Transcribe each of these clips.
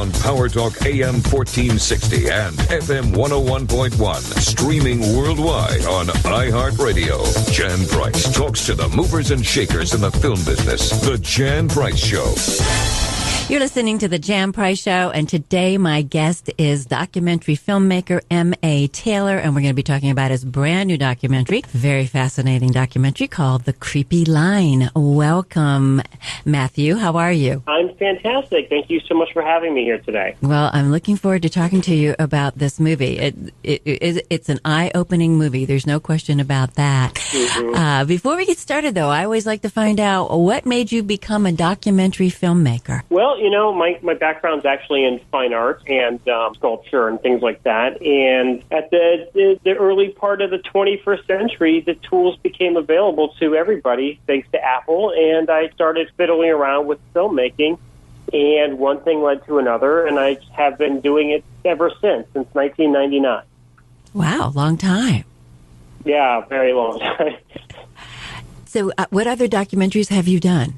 on Power Talk AM 1460 and FM 101.1. Streaming worldwide on iHeartRadio. Jan Price talks to the movers and shakers in the film business. The Jan Price Show. You're listening to The Jan Price Show, and today my guest is documentary filmmaker M.A. Taylor, and we're going to be talking about his brand new documentary, very fascinating documentary called The Creepy Line. Welcome, Matthew. How are you? I'm fantastic. Thank you so much for having me here today. Well, I'm looking forward to talking to you about this movie. It's an eye-opening movie. There's no question about that. Mm-hmm. Before we get started, though, I always like to find out what made you become a documentary filmmaker. Well, you know, my background's actually in fine art and sculpture and things like that. And at the early part of the 21st century, the tools became available to everybody thanks to Apple. And I started fiddling around with filmmaking. And one thing led to another, and I have been doing it ever since 1999. Wow, long time. Yeah, very long time. So what other documentaries have you done?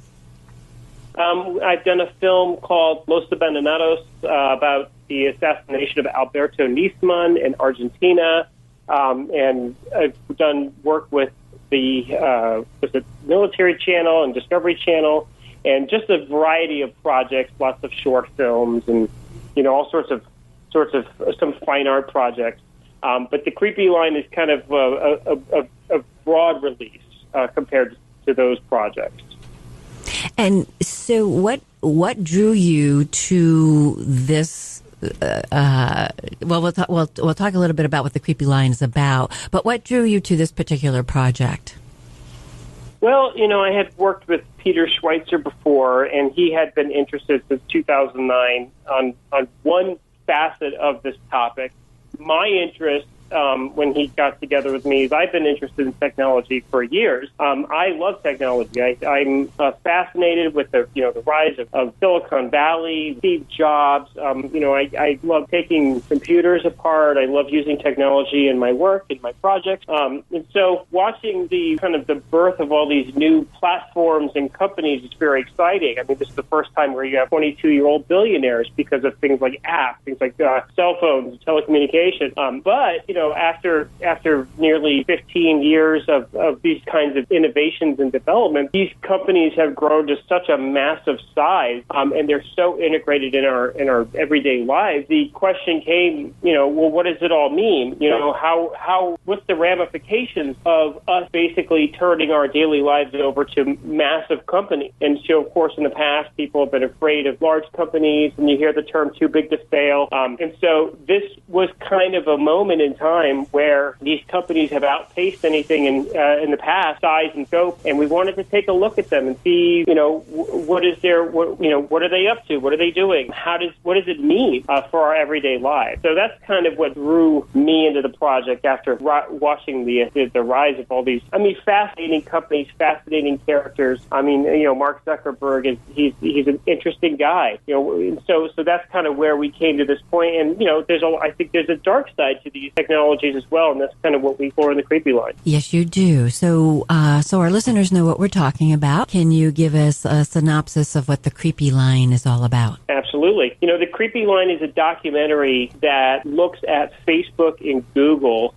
I've done a film called Los Abandonados about the assassination of Alberto Nisman in Argentina, and I've done work with the Military Channel and Discovery Channel, and just a variety of projects, lots of short films, and all sorts of some fine art projects. But the Creepy Line is kind of a broad release compared to those projects. And so what drew you to this? We'll talk a little bit about what the Creepy Line is about, but what drew you to this particular project? Well, I had worked with Peter Schweitzer before, and he had been interested since 2009 on one facet of this topic. My interest, when he got together with me, is I've been interested in technology for years. I love technology. I'm fascinated with the rise of Silicon Valley, Steve Jobs. I love taking computers apart. I love using technology in my work, in my projects. And so watching the birth of all these new platforms and companies is very exciting. I mean, this is the first time where you have 22-year-old billionaires because of things like apps, things like cell phones, telecommunications. But after nearly 15 years of these kinds of innovations and development, these companies have grown to such a massive size, and they're so integrated in our everyday lives. The question came, well, what does it all mean? What's the ramifications of us basically turning our daily lives over to massive companies? And so, of course, in the past, people have been afraid of large companies, and you hear the term too big to fail. And so this was kind of a moment in time where these companies have outpaced anything in the past, size and scope, and we wanted to take a look at them and see, what are they up to? What are they doing? What does it mean for our everyday lives? So that's kind of what drew me into the project after watching the rise of all these, fascinating companies, fascinating characters. Mark Zuckerberg he's an interesting guy. So that's kind of where we came to this point. And I think there's a dark side to these technologies as well, and that's kind of what we explore in the Creepy Line. Yes, you do. So our listeners know what we're talking about. Can you give us a synopsis of what the Creepy Line is all about? Absolutely. The Creepy Line is a documentary that looks at Facebook and Google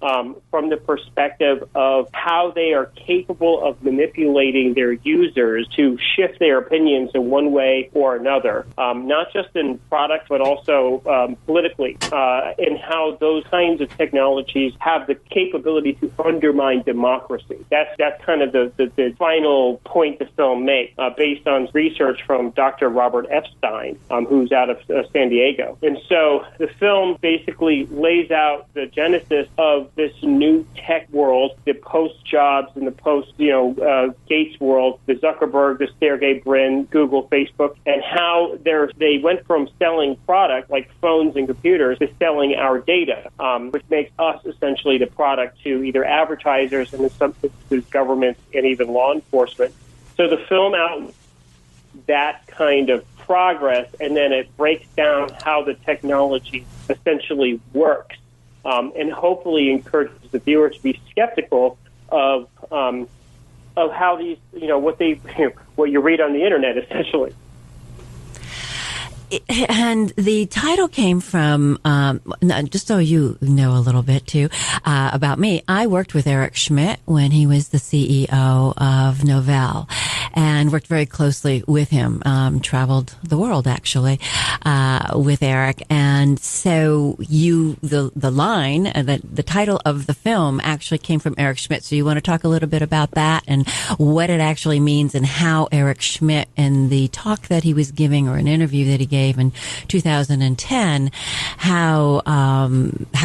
from the perspective of how they are capable of manipulating their users to shift their opinions in one way or another, not just in products, but also politically, and how those kinds of technologies have the capability to undermine democracy. That's kind of the final point the film makes, based on research from Dr. Robert Epstein, who's out of San Diego. And so the film basically lays out the genesis of this new tech world, the post-Jobs and the post-Gates world, the Zuckerberg, the Sergey Brin, Google, Facebook, and how they went from selling product like phones and computers to selling our data, which makes us essentially the product to either advertisers and in some instances governments and even law enforcement. So the film out that kind of progress, and then it breaks down how the technology essentially works, and hopefully encourages the viewer to be skeptical of how these, what you read on the internet, essentially. And the title came from, just so you know a little bit too, about me. I worked with Eric Schmidt when he was the CEO of Novell and worked very closely with him, traveled the world actually, with Eric. And so the line, the title of the film actually came from Eric Schmidt. So you want to talk a little bit about that and what it actually means and how Eric Schmidt and the talk that he was giving or an interview that he gave in 2010, how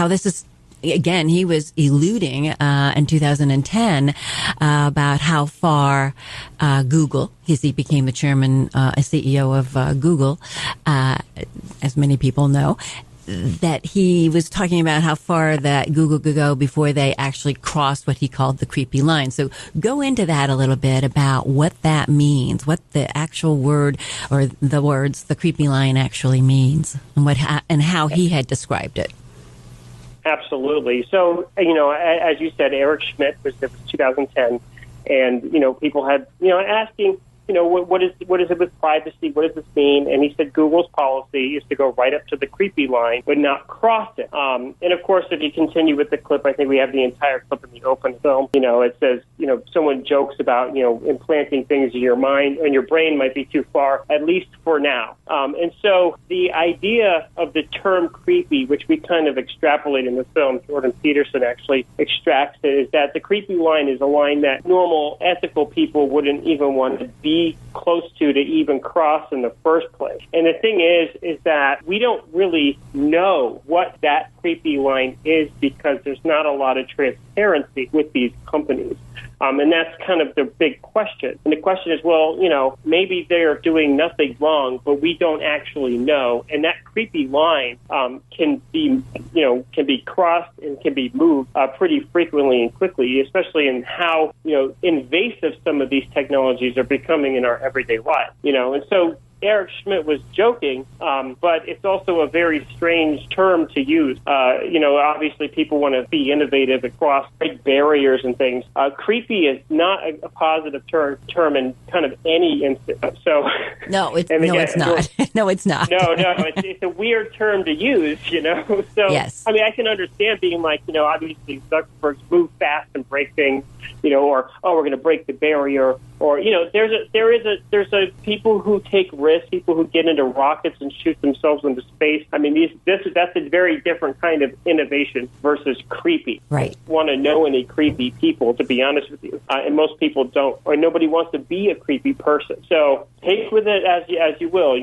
this is, again, he was alluding in 2010 about how far Google, because he became the chairman, CEO of Google, as many people know, that he was talking about how far that Google could go before they actually crossed what he called the creepy line. So go into that a little bit about what that means, what the actual word or the words, the creepy line actually means, and how he had described it. Absolutely. So, as you said, Eric Schmidt was 2010, and, people had, asking, what is it with privacy? What does this mean? And he said Google's policy is to go right up to the creepy line, but not cross it. And of course, if you continue with the clip, I think we have the entire clip in the open film. It says, someone jokes about, implanting things in your mind and your brain might be too far, at least for now. And so the idea of the term creepy, which we kind of extrapolate in the film, Jordan Peterson actually extracts it, is that the creepy line is a line that normal ethical people wouldn't even want to be close to even cross in the first place. And the thing is that we don't really know what that creepy line is because there's not a lot of transparency with these companies. And that's kind of the big question. And the question is, well, maybe they're doing nothing wrong, but we don't actually know. And that creepy line can be crossed and can be moved pretty frequently and quickly, especially in how, invasive some of these technologies are becoming in our everyday life. And so Eric Schmidt was joking, but it's also a very strange term to use. Obviously people want to be innovative across big barriers and things. Creepy is not a positive term in kind of any instance. So no, it's not. No, it's not. No, it's a weird term to use. So yes. I mean, I can understand being like, obviously Zuckerberg's move fast and break things, or we're going to break the barrier, or there's a people who take risks, people who get into rockets and shoot themselves into space. I mean, that's a very different kind of innovation versus creepy. Right. I don't want to know any creepy people, to be honest with you, and most people don't, or nobody wants to be a creepy person. So take with it as you will.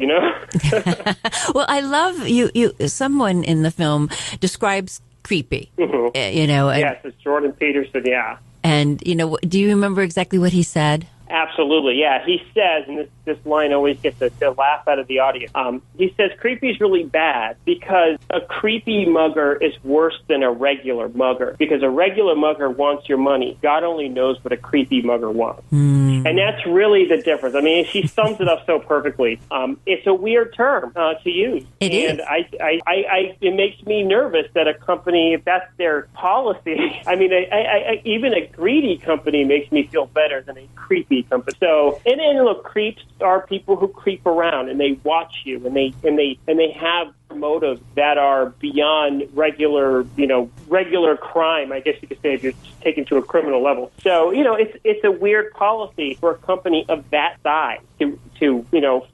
Well, I love you. Someone in the film describes creepy. Mm-hmm. Yes, it's Jordan Peterson. Yeah. And, do you remember exactly what he said? Absolutely, yeah. He says, and this line always gets a laugh out of the audience, he says, creepy is really bad because a creepy mugger is worse than a regular mugger, because a regular mugger wants your money. God only knows what a creepy mugger wants. And that's really the difference. I mean, she sums it up so perfectly. It's a weird term to use. It is. And it makes me nervous that a company, if that's their policy, I mean, even a greedy company makes me feel better than a creepy company. So, and look, creeps are people who creep around and they watch you and they have motives that are beyond regular crime, I guess you could say, if you're taken to a criminal level. So, it's a weird policy for a company of that size to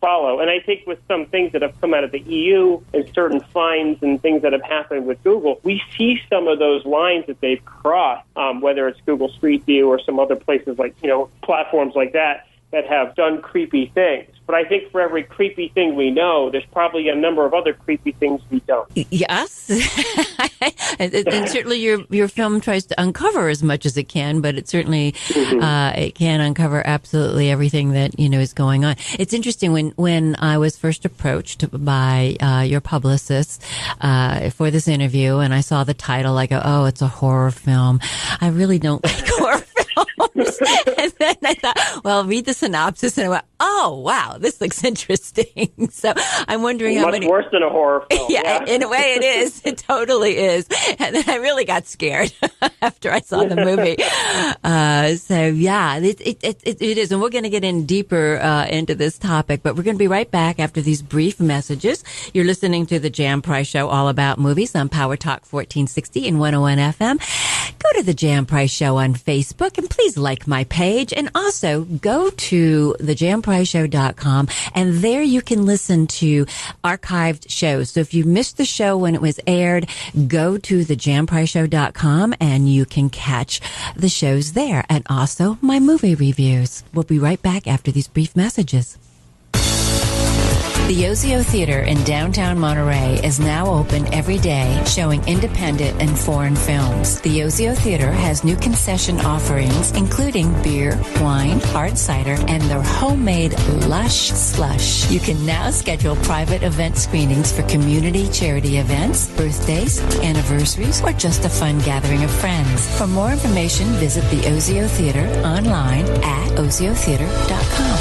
follow. And I think with some things that have come out of the EU and certain fines and things that have happened with Google, we see some of those lines that they've crossed, whether it's Google Street View or some other places like, platforms like that have done creepy things. But I think for every creepy thing we know, there's probably a number of other creepy things we don't. Yes. And certainly your film tries to uncover as much as it can, but it certainly it can uncover absolutely everything that, is going on. It's interesting when I was first approached by your publicist for this interview and I saw the title, I go, oh, it's a horror film. I really don't like horror films. And then I thought, well, read the synopsis, and I went, oh, wow, this looks interesting. So I'm wondering how many... Much worse than a horror film. Yeah, in a way it is. It totally is. And then I really got scared after I saw the movie. So yeah, it is. And we're going to get in deeper into this topic, but we're going to be right back after these brief messages. You're listening to the Jan Price Show, all about movies on Power Talk 1460 and 101 FM. Go to the Jan Price Show on Facebook and please like my page, and also go to thejanpriceshow.com, and there you can listen to archived shows. So if you missed the show when it was aired, go to thejanpriceshow.com and you can catch the shows there, and also my movie reviews. We'll be right back after these brief messages. The Yozio Theater in downtown Monterey is now open every day, showing independent and foreign films. The Yozio Theater has new concession offerings, including beer, wine, hard cider, and their homemade Lush Slush. You can now schedule private event screenings for community charity events, birthdays, anniversaries, or just a fun gathering of friends. For more information, visit the Yozio Theater online at oziotheater.com.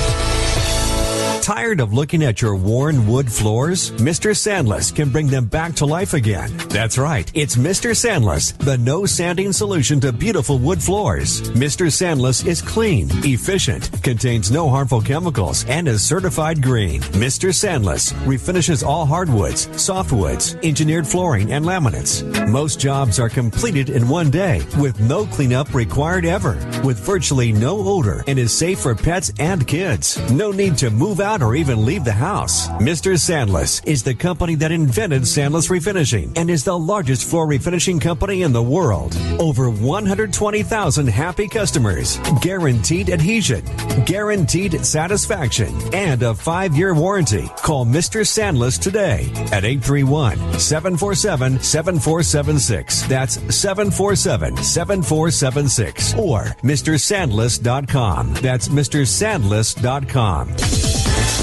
Tired of looking at your worn wood floors? Mr. Sandless can bring them back to life again. That's right. It's Mr. Sandless, the no sanding solution to beautiful wood floors. Mr. Sandless is clean, efficient, contains no harmful chemicals, and is certified green. Mr. Sandless refinishes all hardwoods, softwoods, engineered flooring, and laminates. Most jobs are completed in one day with no cleanup required ever, with virtually no odor, and is safe for pets and kids. No need to move out or even leave the house. Mr. Sandless is the company that invented Sandless Refinishing and is the largest floor refinishing company in the world. Over 120,000 happy customers, guaranteed adhesion, guaranteed satisfaction, and a 5-year warranty. Call Mr. Sandless today at 831-747-7476. That's 747-7476. Or MrSandless.com. That's MrSandless.com.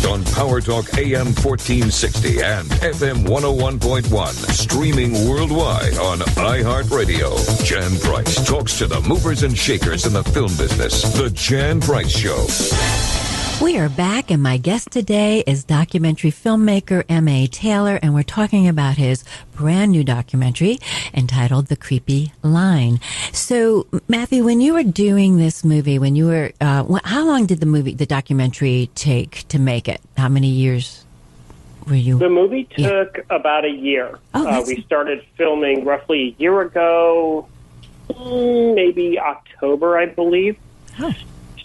On Power Talk AM 1460 and FM 101.1, streaming worldwide on iHeartRadio. Jan Price talks to the movers and shakers in the film business. The Jan Price Show. We are back, and my guest today is documentary filmmaker M.A. Taylor, and we're talking about his brand new documentary entitled The Creepy Line. So, Matthew, when you were doing this movie, when you were, how long did the documentary take to make it? How many years were you? The movie took about a year. We started filming roughly a year ago, maybe October, I believe. Oh.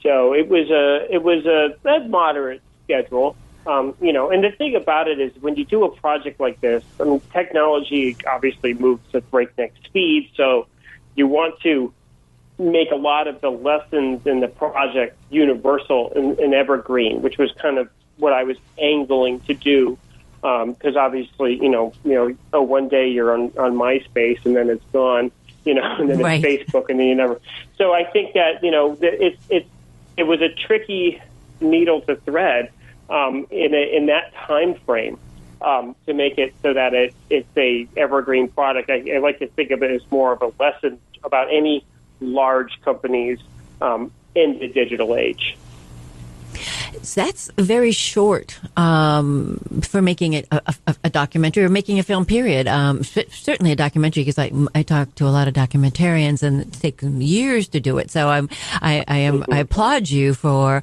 So it was a moderate schedule, and the thing about it is when you do a project like this, I mean, technology obviously moves at breakneck speed, so you want to make a lot of the lessons in the project universal and evergreen, which was kind of what I was angling to do, because obviously, one day you're on MySpace and then it's gone, and then right. It's Facebook and then you never. So I think that it was a tricky needle to thread in that time frame to make it so that it's a evergreen product. I like to think of it as more of a lesson about any large companies in the digital age. That's very short for making it a documentary or making a film, period. Certainly a documentary, because I talk to a lot of documentarians and it takes years to do it. So I applaud you for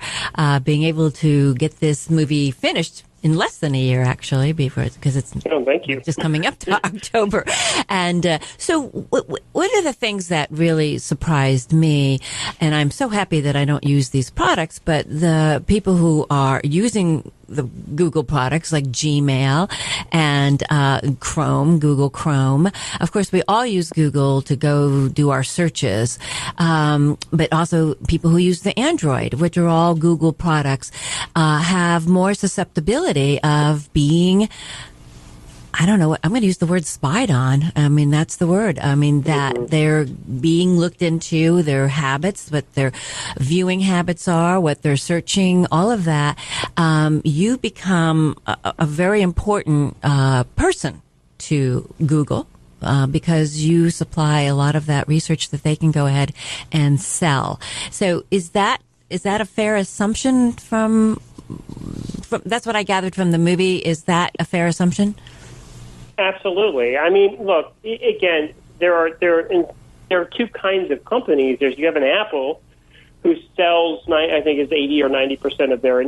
being able to get this movie finished in less than a year, actually, because it's thank you. Just coming up to October. And so what are the things that really surprised me? And I'm so happy that I don't use these products, but the people who are using the Google products like Gmail and Chrome, Google Chrome. Of course, we all use Google to go do our searches, but also people who use the Android, which are all Google products, have more susceptibility of being, I don't know, I'm going to use the word spied on. I mean, that's the word. I mean, that they're being looked into, their habits, what their viewing habits are, what they're searching, all of that. You become a very important person to Google. because you supply a lot of that research that they can go ahead and sell. So is that a fair assumption from that's what I gathered from the movie? Is that a fair assumption? Absolutely. I mean, look, again, there are two kinds of companies. You have an Apple who sells, I think, is 80 or 90% of their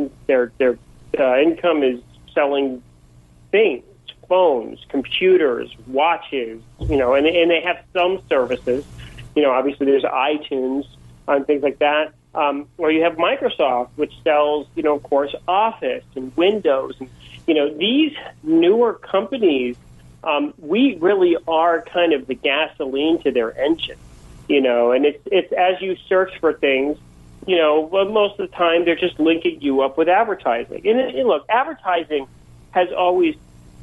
income is selling things, phones, computers, watches, and they have some services. Obviously there's iTunes and things like that. Or you have Microsoft, which sells, of course, Office and Windows. And, these newer companies, we really are kind of the gasoline to their engine, and it's as you search for things, well, most of the time they're just linking you up with advertising. And look, advertising has always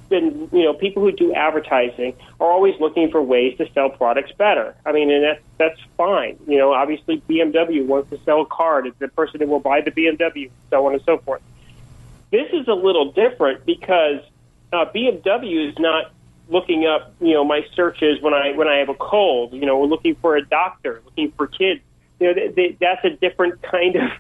been, people who do advertising are always looking for ways to sell products better. I mean, and that's fine. Obviously BMW wants to sell a car to the person who will buy the BMW, so on and so forth. This is a little different because BMW is not looking up, my searches when I have a cold. We're looking for a doctor, looking for kids. That's a different kind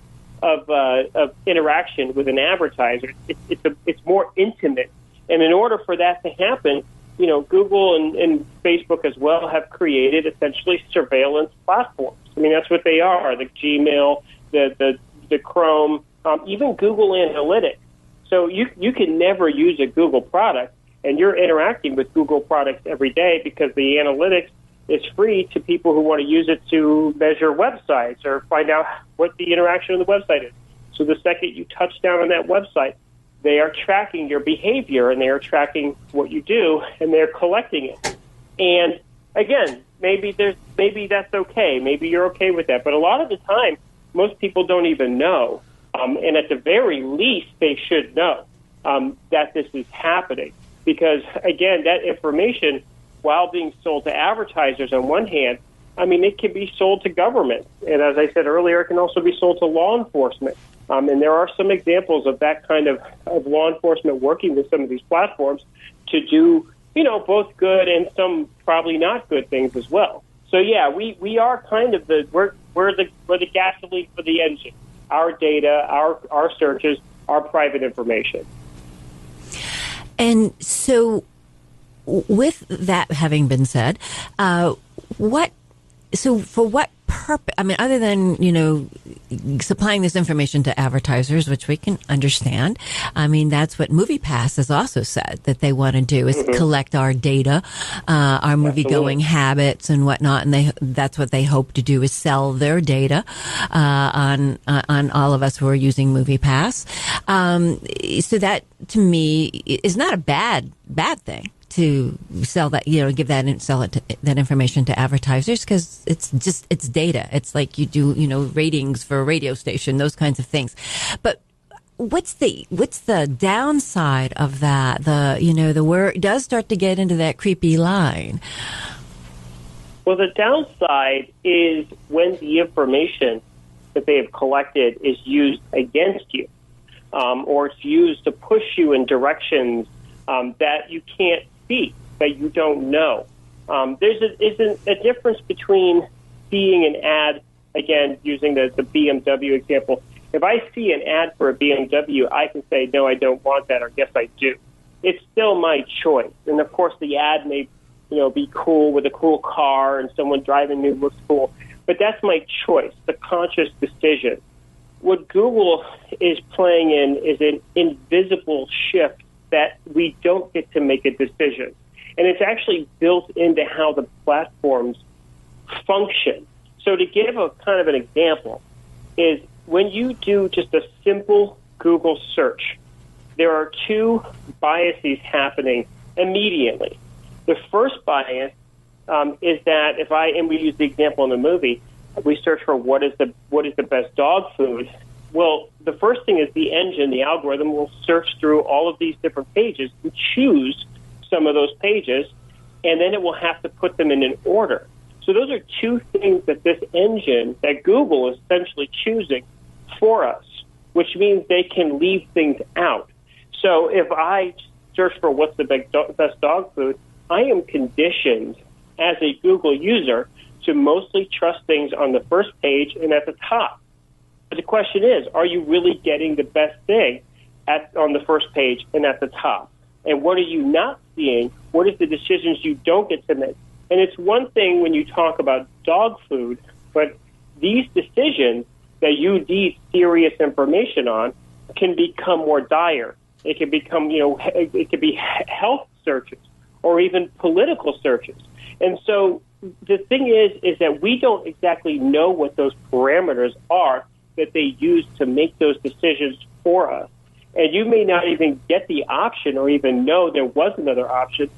of interaction with an advertiser. It's more intimate. And in order for that to happen, Google and Facebook as well have created essentially surveillance platforms. I mean, that's what they are, the Gmail, the Chrome, even Google Analytics. So you can never use a Google product, and you're interacting with Google products every day because the analytics is free to people who want to use it to measure websites or find out what the interaction of the website is. So the second you touch down on that website, they are tracking your behavior, and they are tracking what you do, and they're collecting it. And again, maybe that's okay. Maybe you're okay with that. But a lot of the time, most people don't even know. And at the very least, they should know that this is happening. Because, again, that information, while being sold to advertisers on one hand, I mean, it can be sold to government. And as I said earlier, it can also be sold to law enforcement. And there are some examples of that kind of law enforcement working with some of these platforms to do, both good and some probably not good things as well. So, yeah, we are kind of we're the gasoline for the engine. Our data, our searches, our private information. And so with that having been said, for what purpose? I mean, other than, supplying this information to advertisers, which we can understand. I mean, that's what MoviePass has also said that they want to do is collect our data, our movie-going habits and whatnot. And that's what they hope to do is sell their data, on all of us who are using MoviePass. So that to me is not a bad thing to sell that, give that and sell it that information to advertisers, because it's data. It's like you do, ratings for a radio station, those kinds of things. But what's the downside of that? The word does start to get into that creepy line. Well, the downside is when the information that they have collected is used against you, or it's used to push you in directions that you can't see, that you don't know. There's a difference between seeing an ad, again, using the BMW example. If I see an ad for a BMW, I can say, no, I don't want that, or yes, I do. It's still my choice. And, of course, the ad may be cool with a cool car and someone driving me looks cool. But that's my choice, the conscious decision. What Google is playing in is an invisible shift that we don't get to make a decision. And it's actually built into how the platforms function. So to give a kind of an example is when you do just a simple Google search, there are two biases happening immediately. The first bias is that and we use the example in the movie, we search for what is the best dog food. Well, the first thing is the engine, the algorithm will search through all of these different pages and choose some of those pages, and then it will have to put them in an order. So those are two things that this engine, that Google is essentially choosing for us, which means they can leave things out. So if I search for what's the best dog food, I am conditioned as a Google user to mostly trust things on the first page and at the top. But the question is, are you really getting the best thing on the first page and at the top? And what are you not seeing? What is the decisions you don't get to make? And it's one thing when you talk about dog food, but these decisions that you need serious information on can become more dire. It can become, it could be health searches or even political searches. And so the thing is that we don't exactly know what those parameters are that they use to make those decisions for us. And you may not even get the option or even know there was another option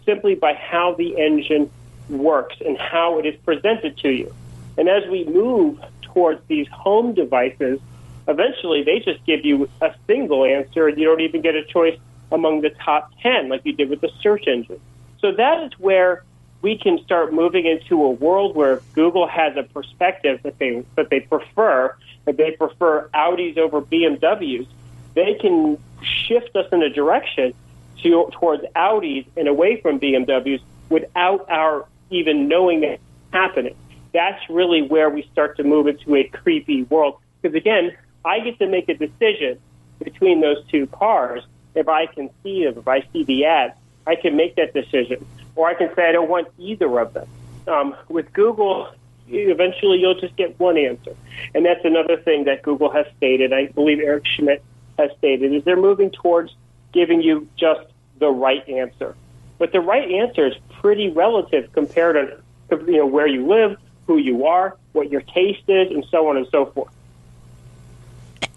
simply by how the engine works and how it is presented to you. And as we move towards these home devices, eventually they just give you a single answer and you don't even get a choice among the top 10 like you did with the search engine. So that is where we can start moving into a world where Google has a perspective that they prefer Audis over BMWs. They can shift us in a direction towards Audis and away from BMWs without our even knowing that it's happening. That's really where we start to move into a creepy world. Because again, I get to make a decision between those two cars. If I can see them, if I see the ads, I can make that decision. Or I can say I don't want either of them. With Google, eventually you'll just get one answer. And that's another thing that Google has stated. I believe Eric Schmidt has stated, is they're moving towards giving you just the right answer. But the right answer is pretty relative compared to where you live, who you are, what your taste is, and so on and so forth.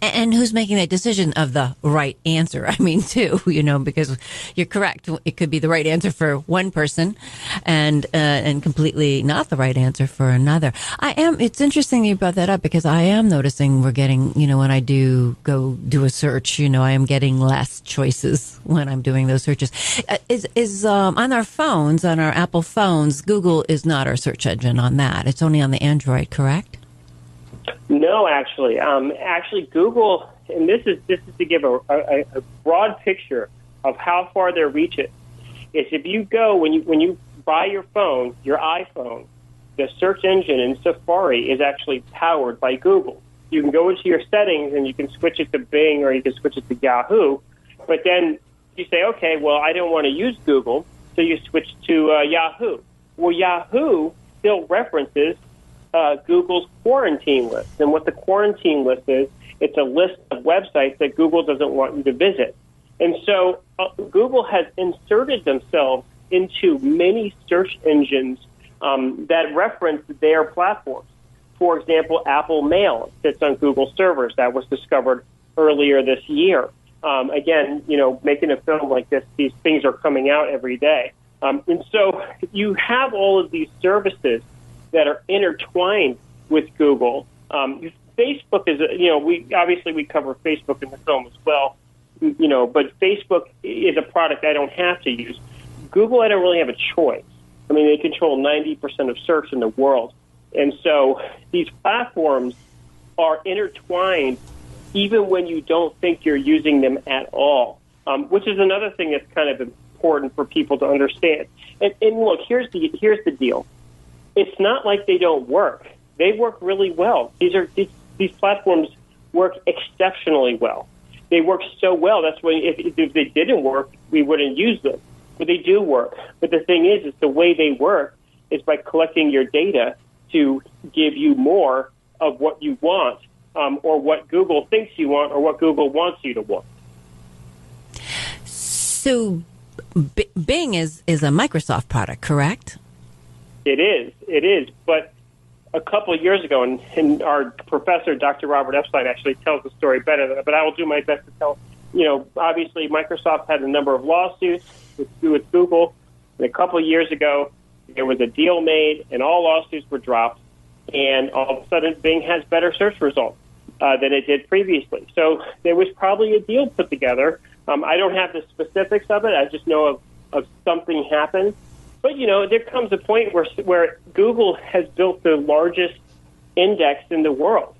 And who's making that decision of the right answer? I mean, too, because you're correct. It could be the right answer for one person and completely not the right answer for another. It's interesting you brought that up because I am noticing we're getting, when I do go do a search, I am getting less choices when I'm doing those searches. On our phones, on our Apple phones, Google is not our search engine on that. It's only on the Android, correct? No, actually. Google, and this is to give a broad picture of how far their reach is if you go, when you buy your phone, your iPhone, the search engine in Safari is actually powered by Google. You can go into your settings and you can switch it to Bing or you can switch it to Yahoo, but then you say, okay, well, I don't want to use Google, so you switch to Yahoo. Well, Yahoo still references Google's quarantine list. And what the quarantine list is, it's a list of websites that Google doesn't want you to visit. And so Google has inserted themselves into many search engines that reference their platforms. For example, Apple Mail sits on Google servers. That was discovered earlier this year. Again, making a film like this, these things are coming out every day. And so you have all of these services that are intertwined with Google. Facebook is, we cover Facebook in the film as well, but Facebook is a product I don't have to use. Google, I don't really have a choice. I mean, they control 90% of search in the world. And so these platforms are intertwined even when you don't think you're using them at all, which is another thing that's kind of important for people to understand. And look, here's the deal. It's not like they don't work. They work really well. These platforms work exceptionally well. They work so well. That's why if they didn't work, we wouldn't use them. But they do work. But the thing is the way they work is by collecting your data to give you more of what you want, or what Google thinks you want, or what Google wants you to want. So Bing is a Microsoft product, correct? It is. But a couple of years ago, and our professor, Dr. Robert Epstein, actually tells the story better, but I will do my best to tell. Obviously Microsoft had a number of lawsuits with Google. And a couple of years ago, there was a deal made, and all lawsuits were dropped, and all of a sudden Bing has better search results than it did previously. So there was probably a deal put together. I don't have the specifics of it. I just know of something happened. But, there comes a point where Google has built the largest index in the world.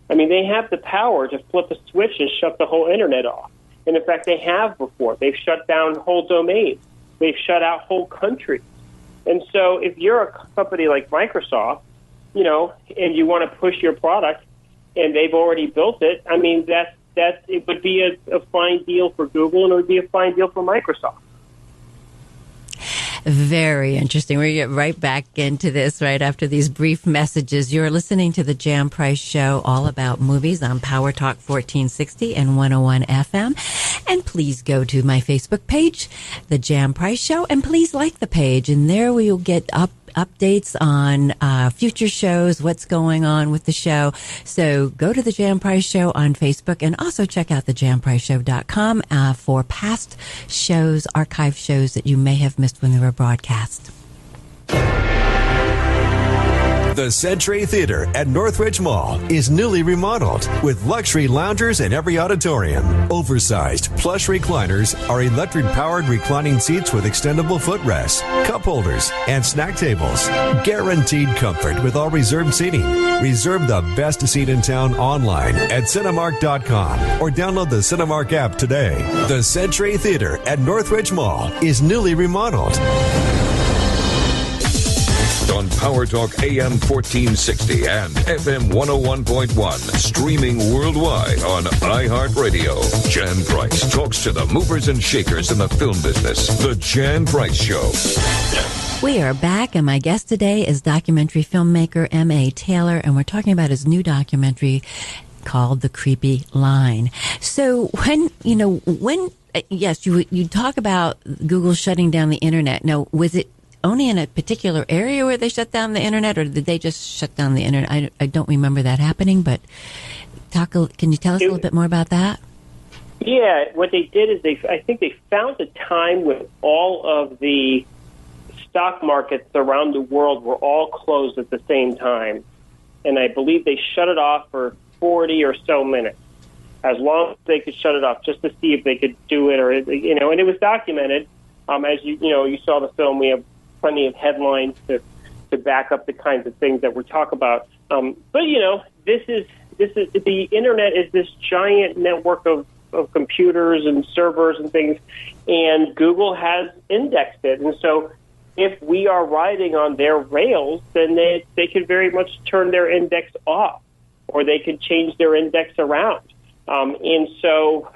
I mean, they have the power to flip a switch and shut the whole Internet off. And, in fact, they have before. They've shut down whole domains. They've shut out whole countries. And so if you're a company like Microsoft, and you want to push your product and they've already built it, I mean, it would be a fine deal for Google and it would be a fine deal for Microsoft. Very interesting. We'll get right back into this right after these brief messages. You're listening to the Jan Price Show, all about movies on Power Talk 1460 and 101 FM. And please go to my Facebook page, The Jan Price Show, and please like the page. And there we will get updates on future shows, what's going on with the show. So go to the Jan Price Show on Facebook and also check out thejanpriceshow.com for past shows, archive shows that you may have missed when they were broadcast. The Century Theater at Northridge Mall is newly remodeled with luxury loungers in every auditorium. Oversized plush recliners are electric-powered reclining seats with extendable footrests, cup holders, and snack tables. Guaranteed comfort with all reserved seating. Reserve the best seat in town online at Cinemark.com or download the Cinemark app today. The Century Theater at Northridge Mall is newly remodeled. On Power Talk AM 1460 and FM 101.1, streaming worldwide on iHeartRadio. Jan Price talks to the movers and shakers in the film business. The Jan Price Show. We are back, and my guest today is documentary filmmaker M.A. Taylor, and we're talking about his new documentary called The Creepy Line. So yes, you talk about Google shutting down the internet. Now, was it only in a particular area where they shut down the internet, or did they just shut down the internet? I don't remember that happening, but can you tell us a little bit more about that? Yeah, what they did is I think they found a time when all of the stock markets around the world were all closed at the same time, and I believe they shut it off for 40 or so minutes, as long as they could shut it off, just to see if they could do it, or and it was documented. As you saw the film, we have plenty of headlines to back up the kinds of things that we're talking about. But this is the internet is this giant network of computers and servers and things, and Google has indexed it. And so if we are riding on their rails, then they could very much turn their index off, or they could change their index around. And so,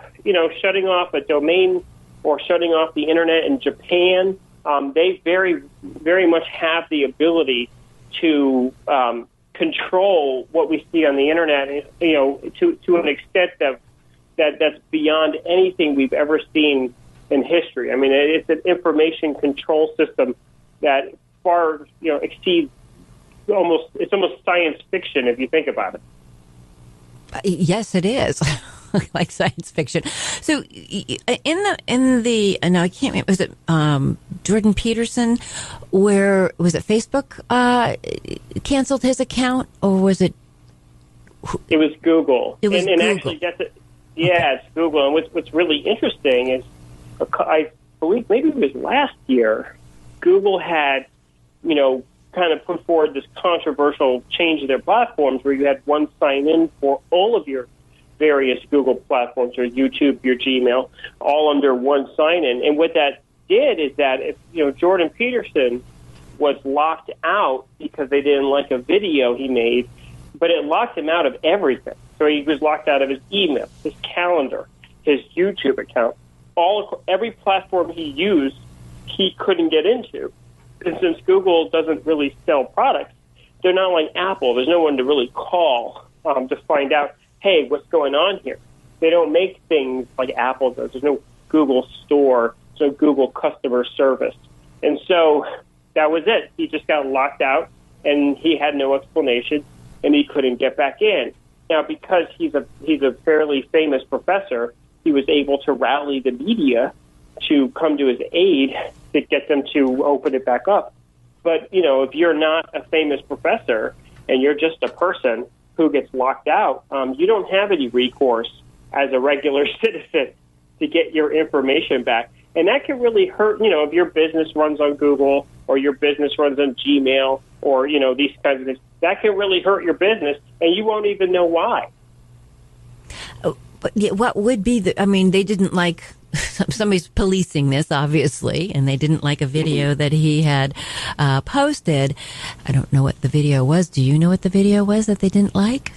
shutting off a domain or shutting off the internet in Japan, they very, very much have the ability to control what we see on the internet, to an extent that's beyond anything we've ever seen in history. I mean, it's an information control system that far, exceeds it's almost science fiction if you think about it. Yes, it is. Like science fiction. So in the now I can't remember, was it Jordan Peterson, where was it Facebook canceled his account, or was it? It was Google. It was and Google. Actually, it's Google. And what's really interesting is, I believe maybe it was last year, Google had, kind of put forward this controversial change to their platforms where you had one sign-in for all of your various Google platforms, your YouTube, your Gmail, all under one sign-in. And what that did is that if, Jordan Peterson was locked out because they didn't like a video he made, but it locked him out of everything. So he was locked out of his email, his calendar, his YouTube account. Every platform he used, he couldn't get into. And since Google doesn't really sell products, they're not like Apple. There's no one to really call to find out, hey, what's going on here? They don't make things like Apple does. There's no Google store, no Google customer service. And so that was it. He just got locked out, and he had no explanation, and he couldn't get back in. Now, because he's a fairly famous professor, he was able to rally the media to come to his aid to get them to open it back up. But, if you're not a famous professor and you're just a person who gets locked out, you don't have any recourse as a regular citizen to get your information back. And that can really hurt, if your business runs on Google or your business runs on Gmail or, these kinds of things. That can really hurt your business, and you won't even know why. But what would be they didn't like somebody's policing this, obviously, and they didn't like a video that he had posted. I don't know what the video was. Do you know what the video was that they didn't like?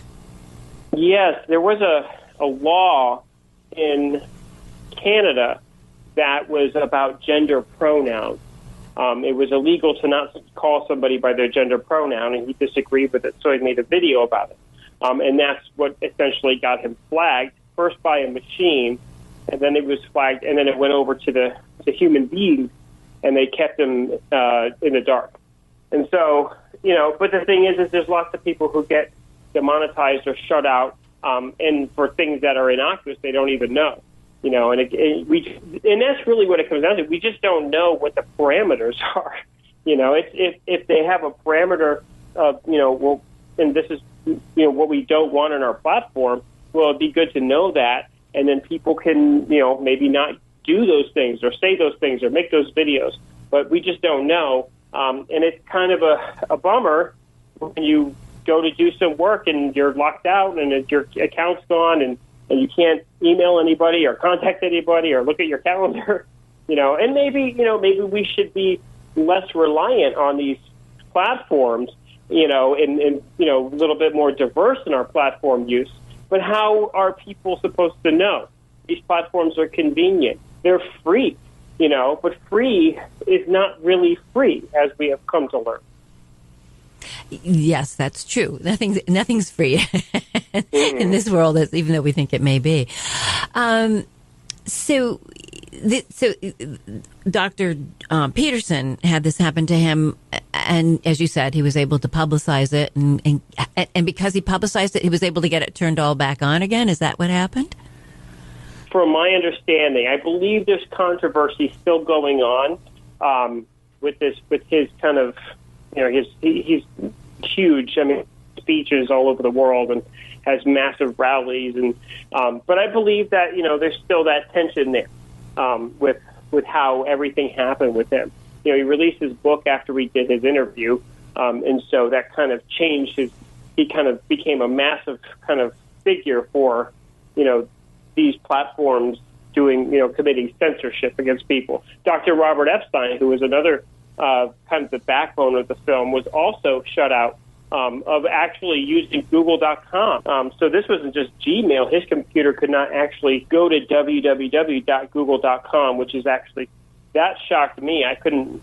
Yes, there was a law in Canada that was about gender pronouns. It was illegal to not call somebody by their gender pronoun, and he disagreed with it, so he made a video about it. And that's what essentially got him flagged, first by a machine, and then it was flagged, and then it went over to the human beings, and they kept him in the dark. And so, but the thing is there's lots of people who get demonetized or shut out, and for things that are innocuous, they don't even know. And that's really what it comes down to. We just don't know what the parameters are. If they have a parameter of, well, and this is, what we don't want on our platform, well, it'd be good to know that, and then people can, maybe not do those things or say those things or make those videos, but we just don't know. And it's kind of a bummer when you go to do some work and you're locked out and your account's gone and you can't email anybody or contact anybody or look at your calendar, and maybe we should be less reliant on these platforms, and a little bit more diverse in our platform use. But how are people supposed to know? These platforms are convenient. They're free, but free is not really free, as we have come to learn. Yes, that's true. Nothing's free in this world, even though we think it may be. So Dr. Peterson had this happen to him, and as you said, he was able to publicize it, and because he publicized it, he was able to get it turned all back on again. Is that what happened? From my understanding, I believe there's controversy still going on with his kind of, he's huge. I mean, speeches all over the world and has massive rallies, and but I believe that there's still that tension there with how everything happened with him. He released his book after we did his interview, and so that kind of changed his. He kind of became a massive kind of figure for these platforms doing committing censorship against people. Dr. Robert Epstein, who was another kind of the backbone of the film, was also shut out of actually using Google.com. So this wasn't just Gmail. His computer could not actually go to www.google.com, which is actually, that shocked me. I couldn't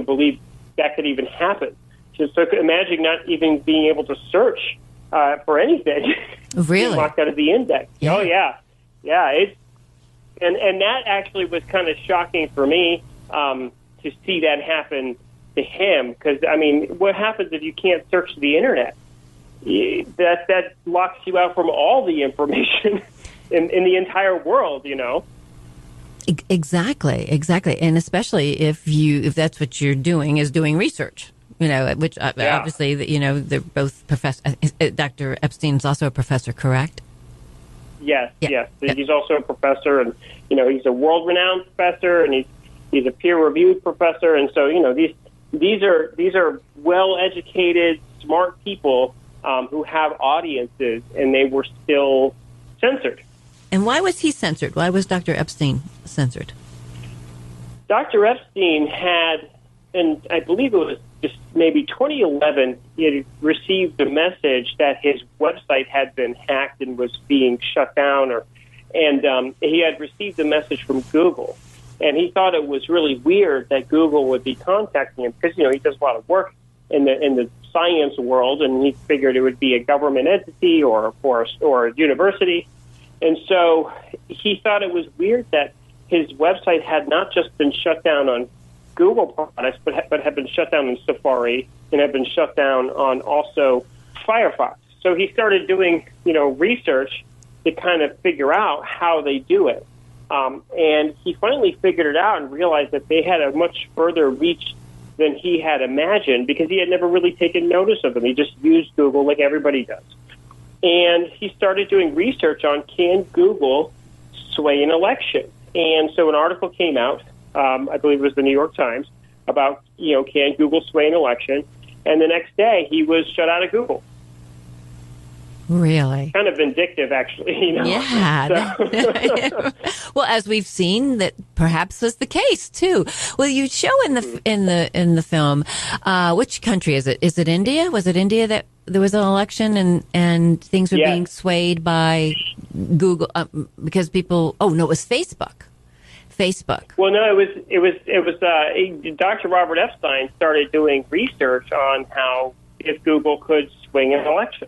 believe that could even happen. So imagine not even being able to search for anything. Really? Locked out of the index. Yeah. Oh, yeah. Yeah. And that actually was kind of shocking for me to see that happen to him, because what happens if you can't search the internet? That locks you out from all the information in the entire world, Exactly, and especially if that's what you're doing, is doing research, which obviously they're both professors. Dr. Epstein's also a professor, correct? Yes, yes. He's also a professor, and he's a world-renowned professor, and he's a peer-reviewed professor, and so these are well-educated, smart people who have audiences, and they were still censored. And why was he censored? Why was Dr. Epstein censored? Dr. Epstein had, and I believe it was just maybe 2011, he had received a message that his website had been hacked and was being shut down, and he had received a message from Google. And he thought it was really weird that Google would be contacting him because, he does a lot of work in the science world, and he figured it would be a government entity or a university. And so he thought it was weird that his website had not just been shut down on Google products, but had been shut down in Safari and had been shut down on also Firefox. So he started doing, research to kind of figure out how they do it. And he finally figured it out and realized that they had a much further reach than he had imagined, because he had never really taken notice of them. He just used Google like everybody does. And he started doing research on, can Google sway an election? And so an article came out, I believe it was the New York Times, about, can Google sway an election? And the next day he was shut out of Google. Really? Kind of vindictive, actually. Yeah. So. Well, as we've seen, that perhaps was the case too. Well, you show in the film, which country is it? Is it India? Was it India that there was an election and things were being swayed by Google because people? Oh no, it was Facebook. Well, no, it was Dr. Robert Epstein started doing research on how if Google could swing an election.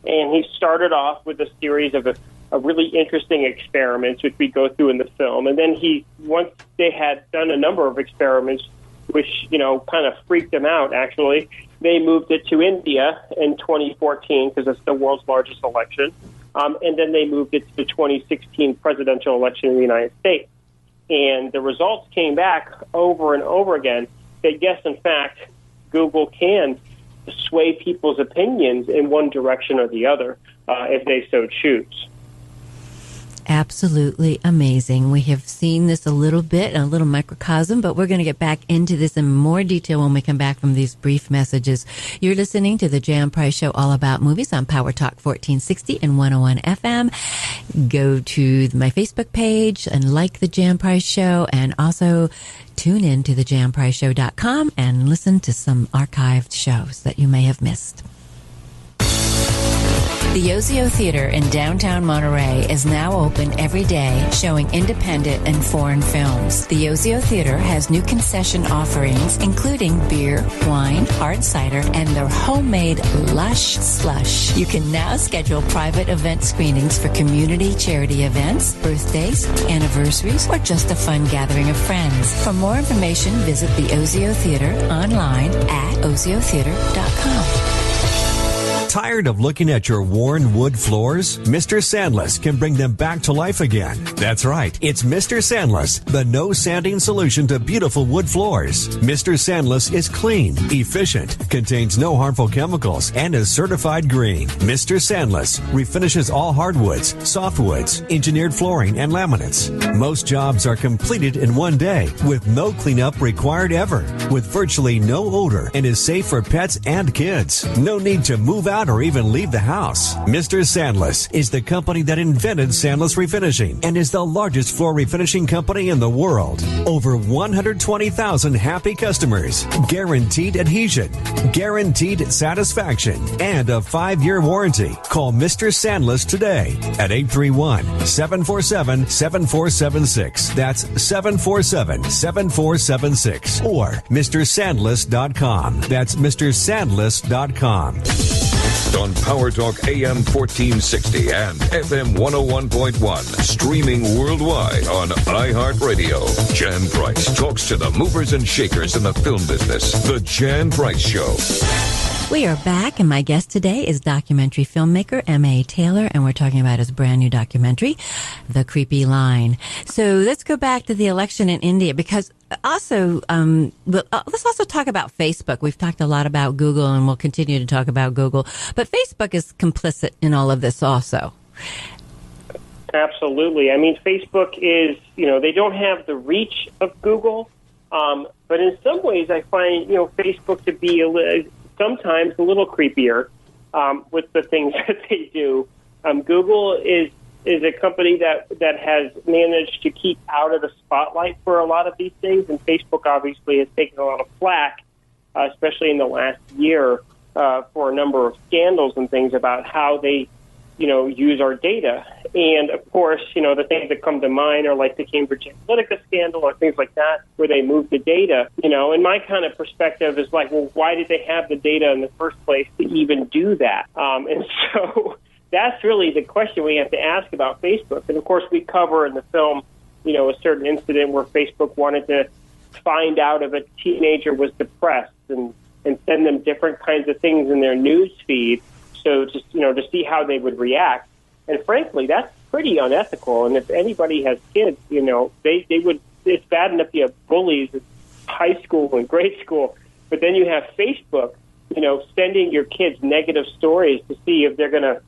And he started off with a series of really interesting experiments, which we go through in the film. And then once they had done a number of experiments, which, kind of freaked them out, actually, they moved it to India in 2014 because it's the world's largest election. And then they moved it to the 2016 presidential election in the United States. And the results came back over and over again that, yes, in fact, Google can sway people's opinions in one direction or the other if they so choose. Absolutely amazing. We have seen this a little bit, a little microcosm, but we're going to get back into this in more detail when we come back from these brief messages. You're listening to the Jan Price Show, all about movies on Power Talk 1460 and 101 FM. Go to my Facebook page and like the Jan Price Show, and also tune in to thejanpriceshow.com and listen to some archived shows that you may have missed. The Yozio Theater in downtown Monterey is now open every day, showing independent and foreign films. The Yozio Theater has new concession offerings, including beer, wine, hard cider, and their homemade Lush Slush. You can now schedule private event screenings for community charity events, birthdays, anniversaries, or just a fun gathering of friends. For more information, visit the Yozio Theater online at oziotheater.com. Tired of looking at your worn wood floors? Mr. Sandless can bring them back to life again. That's right. It's Mr. Sandless, the no sanding solution to beautiful wood floors. Mr. Sandless is clean, efficient, contains no harmful chemicals, and is certified green. Mr. Sandless refinishes all hardwoods, softwoods, engineered flooring, and laminates. Most jobs are completed in one day with no cleanup required ever, with virtually no odor, and is safe for pets and kids. No need to move out or even leave the house. Mr. Sandless is the company that invented Sandless Refinishing and is the largest floor refinishing company in the world. Over 120,000 happy customers, guaranteed adhesion, guaranteed satisfaction, and a 5-year warranty. Call Mr. Sandless today at 831-747-7476. That's 747-7476. Or MrSandless.com. That's MrSandless.com. On Power Talk AM 1460 and FM 101.1. Streaming worldwide on iHeartRadio. Jan Price talks to the movers and shakers in the film business. The Jan Price Show. We are back, and my guest today is documentary filmmaker M.A. Taylor, and we're talking about his brand new documentary, The Creepy Line. So let's go back to the election in India, because also, let's also talk about Facebook. We've talked a lot about Google, and we'll continue to talk about Google, but Facebook is complicit in all of this also. Absolutely. I mean, Facebook is, they don't have the reach of Google, but in some ways I find, Facebook to be sometimes a little creepier with the things that they do. Google is a company that has managed to keep out of the spotlight for a lot of these things, and Facebook obviously has taken a lot of flack, especially in the last year, for a number of scandals and things about how they, use our data. And of course, the things that come to mind are like the Cambridge Analytica scandal or things like that, where they moved the data, and my kind of perspective is like, well, why did they have the data in the first place to even do that? And so that's really the question we have to ask about Facebook. And of course, we cover in the film, a certain incident where Facebook wanted to find out if a teenager was depressed and send them different kinds of things in their news feed. So just, to see how they would react. And frankly, that's pretty unethical. And if anybody has kids, they would, it's bad enough you have bullies in high school and grade school, but then you have Facebook, sending your kids negative stories to see if they're going to,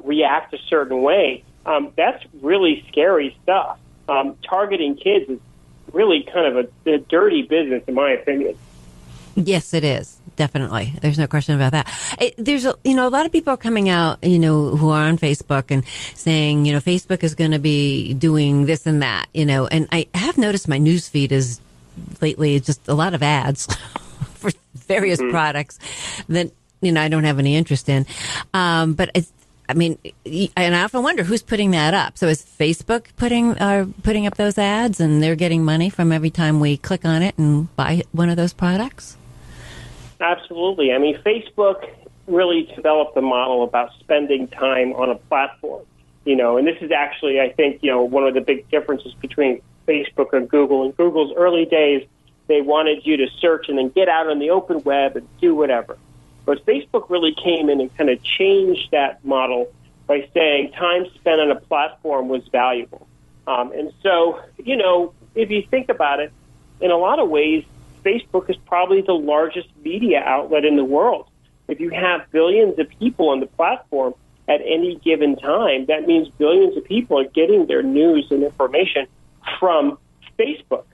react a certain way. That's really scary stuff. Targeting kids is really kind of a dirty business, in my opinion. Yes, it is. Definitely. There's no question about that. There's a lot of people are coming out, who are on Facebook and saying, Facebook is going to be doing this and that, and I have noticed my news feed is lately just a lot of ads for various products that, I don't have any interest in. But and I often wonder who's putting that up. So is Facebook putting up those ads and they're getting money from every time we click on it and buy one of those products? Absolutely. I mean, Facebook really developed a model about spending time on a platform, and this is actually, I think, one of the big differences between Facebook and Google. In Google's early days, they wanted you to search and then get out on the open web and do whatever. But Facebook really came in and kind of changed that model by saying time spent on a platform was valuable. And so, if you think about it, in a lot of ways, Facebook is probably the largest media outlet in the world. If you have billions of people on the platform at any given time, that means billions of people are getting their news and information from Facebook.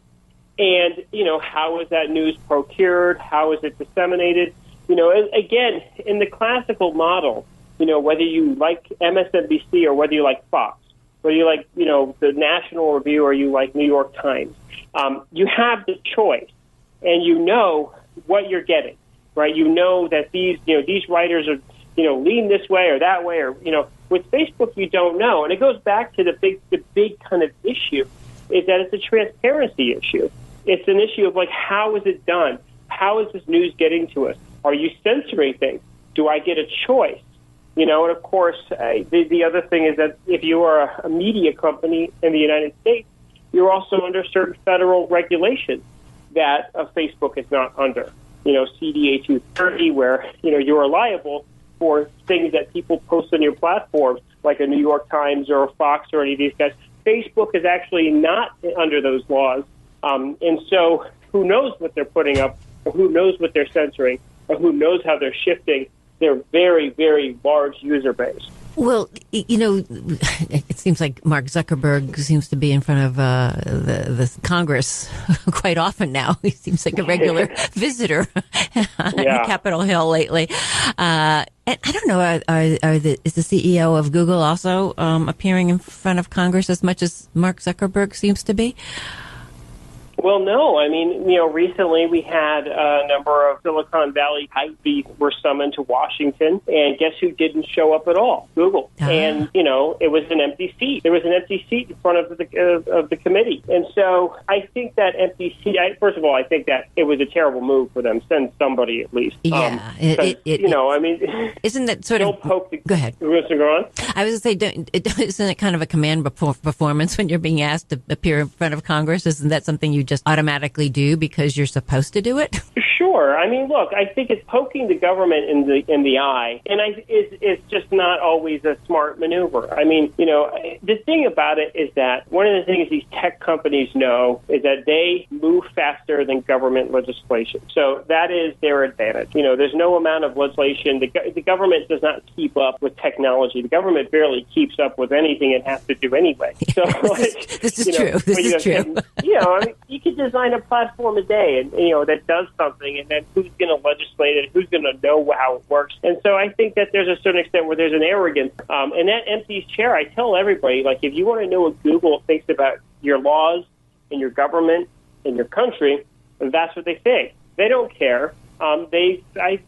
And, how is that news procured? How is it disseminated? Again, in the classical model, whether you like MSNBC or whether you like Fox, whether you like, the National Review or you like New York Times, you have the choice and you know what you're getting, right? You know that these writers are, lean this way or that way or, with Facebook, you don't know. And it goes back to the big kind of issue is that it's a transparency issue. It's an issue of how is it done? How is this news getting to us? Are you censoring things? Do I get a choice? And of course, the other thing is that if you are a media company in the United States, you're also under certain federal regulations that Facebook is not under. CDA 230, where, you're liable for things that people post on your platform, like a New York Times or a Fox or any of these guys. Facebook is actually not under those laws. And so who knows what they're putting up, or who knows what they're censoring, or who knows how they're shifting their very, very large user base. Well, it seems like Mark Zuckerberg seems to be in front of the Congress quite often now. He seems like a regular visitor on Capitol Hill lately. And I don't know, is the CEO of Google also appearing in front of Congress as much as Mark Zuckerberg seems to be? Well, no. I mean, recently we had a number of Silicon Valley hypebeasts were summoned to Washington, and guess who didn't show up at all? Google. And, it was an empty seat. There was an empty seat in front of the committee. And so I think that empty seat, first of all, I think that it was a terrible move for them. Send somebody at least. Yeah. Isn't that sort of... Go ahead. Go on? I was going to say, isn't it kind of a command performance when you're being asked to appear in front of Congress? Isn't that something you just automatically do because you're supposed to do it? Sure. I mean, look, I think it's poking the government in the eye, and it's just not always a smart maneuver. I mean, the thing about it is that one of the things these tech companies know is that they move faster than government legislation. So that is their advantage. There's no amount of legislation. The government does not keep up with technology. The government barely keeps up with anything it has to do anyway. So this is true. This is true. You could design a platform a day, and that does something, and then who's going to legislate it? Who's going to know how it works? And so I think that there's a certain extent where there's an arrogance, and that empty chair. I tell everybody, if you want to know what Google thinks about your laws and your government and your country, that's what they think. They don't care. I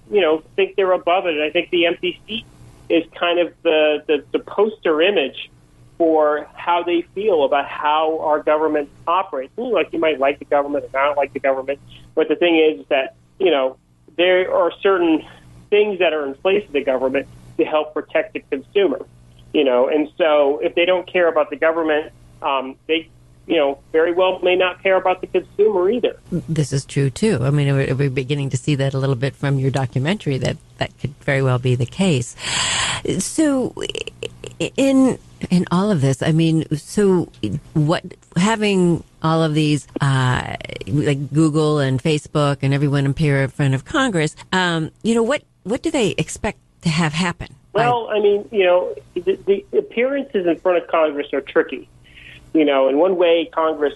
think they're above it, and I think the empty seat is kind of the poster image for how they feel about how our government operates. You might like the government or not like the government, but the thing is that, there are certain things that are in place of the government to help protect the consumer, and so if they don't care about the government, they very well may not care about the consumer either. This is true, too. I mean, we're beginning to see that a little bit from your documentary, that could very well be the case. So in all of this, I mean, so what, having all of these, like Google and Facebook and everyone appear in front of Congress, what do they expect to have happen? Well, I mean, the appearances in front of Congress are tricky. In one way, Congress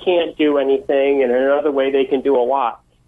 can't do anything, and in another way, they can do a lot.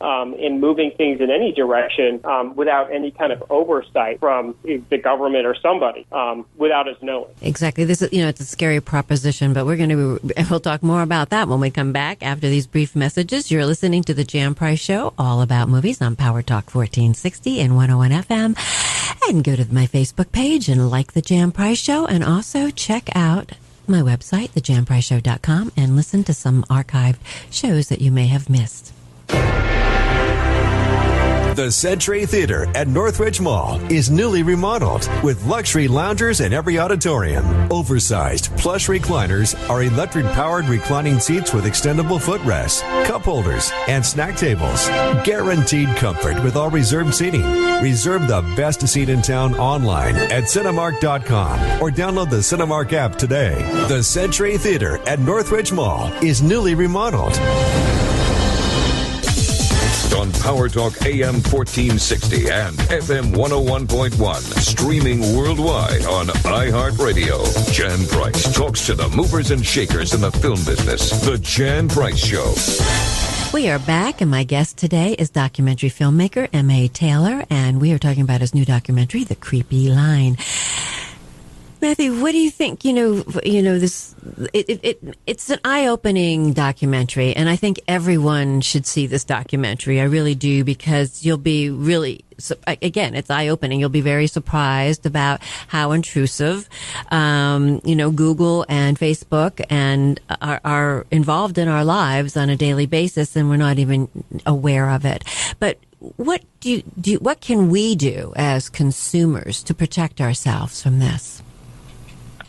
in moving things in any direction without any kind of oversight from the government or somebody without us knowing. Exactly. This is, it's a scary proposition, but we'll talk more about that when we come back after these brief messages. You're listening to the Jan Price Show, all about movies on Power Talk 1460 and 101 FM. And go to my Facebook page and like the Jan Price Show, and also check out my website, thejanpriceshow.com, and listen to some archived shows that you may have missed. The Century Theater at Northridge Mall is newly remodeled with luxury loungers in every auditorium. Oversized plush recliners are electric-powered reclining seats with extendable footrests, cup holders, and snack tables. Guaranteed comfort with all reserved seating. Reserve the best seat in town online at Cinemark.com or download the Cinemark app today. The Century Theater at Northridge Mall is newly remodeled. On Power Talk AM 1460 and FM 101.1. Streaming worldwide on iHeartRadio. Jan Price talks to the movers and shakers in the film business. The Jan Price Show. We are back, and my guest today is documentary filmmaker M.A. Taylor, and we are talking about his new documentary, The Creepy Line. Matthew, what do you think? This it's an eye-opening documentary, and I think everyone should see this documentary. I really do, because you'll be really, again, it's eye-opening. You'll be very surprised about how intrusive, Google and Facebook and are involved in our lives on a daily basis, and we're not even aware of it. But what what can we do as consumers to protect ourselves from this?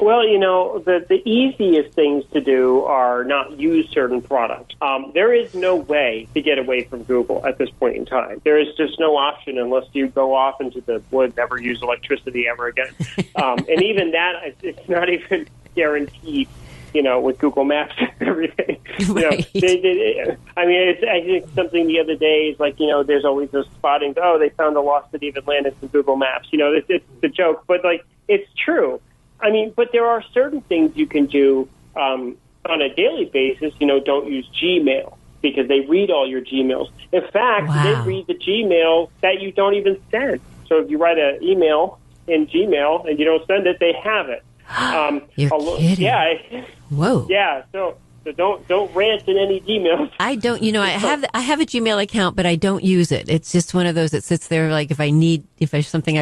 Well, the easiest things to do are not use certain products. There is no way to get away from Google at this point in time. There is just no option unless you go off into the woods, never use electricity ever again. And even that, it's not even guaranteed, with Google Maps and everything. Right. I think something the other day is like, there's always those spottings. Oh, they found the lost city of Atlantis in Google Maps. It's a joke, but it's true. But there are certain things you can do on a daily basis. Don't use Gmail because they read all your Gmails. In fact, They read the Gmail that you don't even send. So if you write an email in Gmail and you don't send it, they have it. You're kidding. Yeah. Whoa. Yeah. So don't rant in any Gmails. I don't. I have a Gmail account, but I don't use it. It's just one of those that sits there. Like if there's something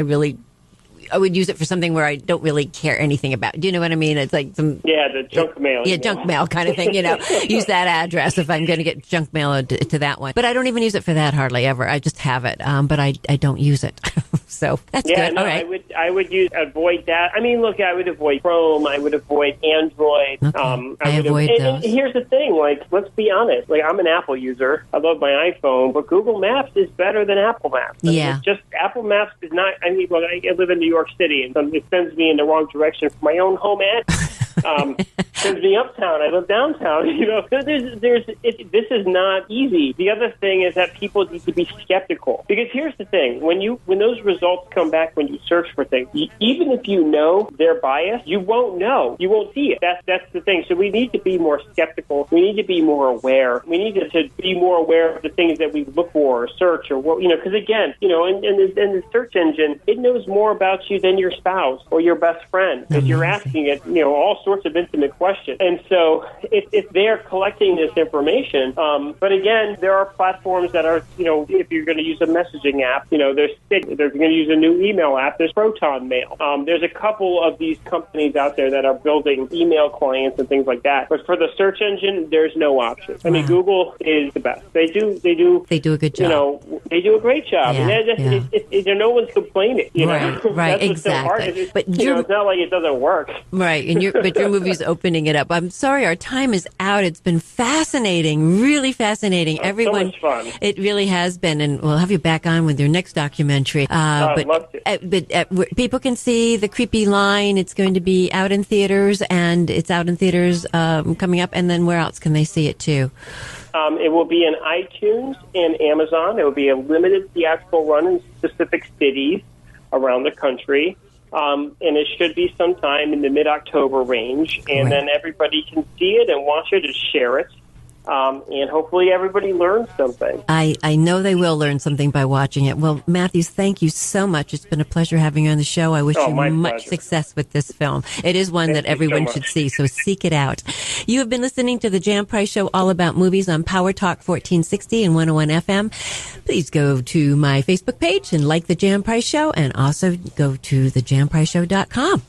I would use it for something where I don't really care anything about. Do you know what I mean? It's like the junk mail. Yeah, junk mail kind of thing. Use that address if I'm going to get junk mail to that one. But I don't even use it for that hardly ever. I just have it, but I don't use it. So that's good. No, all right. I would avoid that. I would avoid Chrome. I would avoid Android. Okay. I avoid those. And here's the thing. Let's be honest. I'm an Apple user. I love my iPhone, but Google Maps is better than Apple Maps. Yeah. It's just Apple Maps is not. I live in New York City, and it sends me in the wrong direction for my own home address. Sends me uptown. I live downtown. This is not easy. The other thing is that people need to be skeptical, because here's the thing: when those results come back when you search for things, even if you know they're biased, you won't know. You won't see it. That's the thing. So we need to be more skeptical. We need to be more aware. We need to be more aware of the things that we look for or search or what because again, in the search engine, it knows more about you than your spouse or your best friend, because you're asking it all sorts of intimate questions. And so if they're collecting this information, but again, there are platforms that are, if you're going to use a messaging app, there's going to use a new email app, there's Proton Mail. There's a couple of these companies out there that are building email clients and things like that. But for the search engine, there's no option. Google is the best. They do a good job. They do a great job. Yeah, and no one's complaining. Right, That's exactly. So hard. But it's not like it doesn't work. Right, but your movie's opening it up. I'm sorry, our time is out. It's been fascinating, really fascinating. Everyone, so much fun. It really has been, and we'll have you back on with your next documentary. I'd love to. People can see The Creepy Line. It's going to be out in theaters, and it's out in theaters coming up. And then where else can they see it too? It will be in iTunes and Amazon. It will be a limited theatrical run in specific cities around the country. And it should be sometime in the mid-October range. And then everybody can see it and watch it and share it. and hopefully everybody learns something. I know they will learn something by watching it. Well, Matthews, thank you so much. It's been a pleasure having you on the show. I wish you much success with this film. It is one that everyone should see, so seek it out. You have been listening to the Jan Price Show, all about movies on Power Talk 1460 and 101 FM. Please go to my Facebook page and like the Jan Price Show, and also go to thejanpriceshow.com.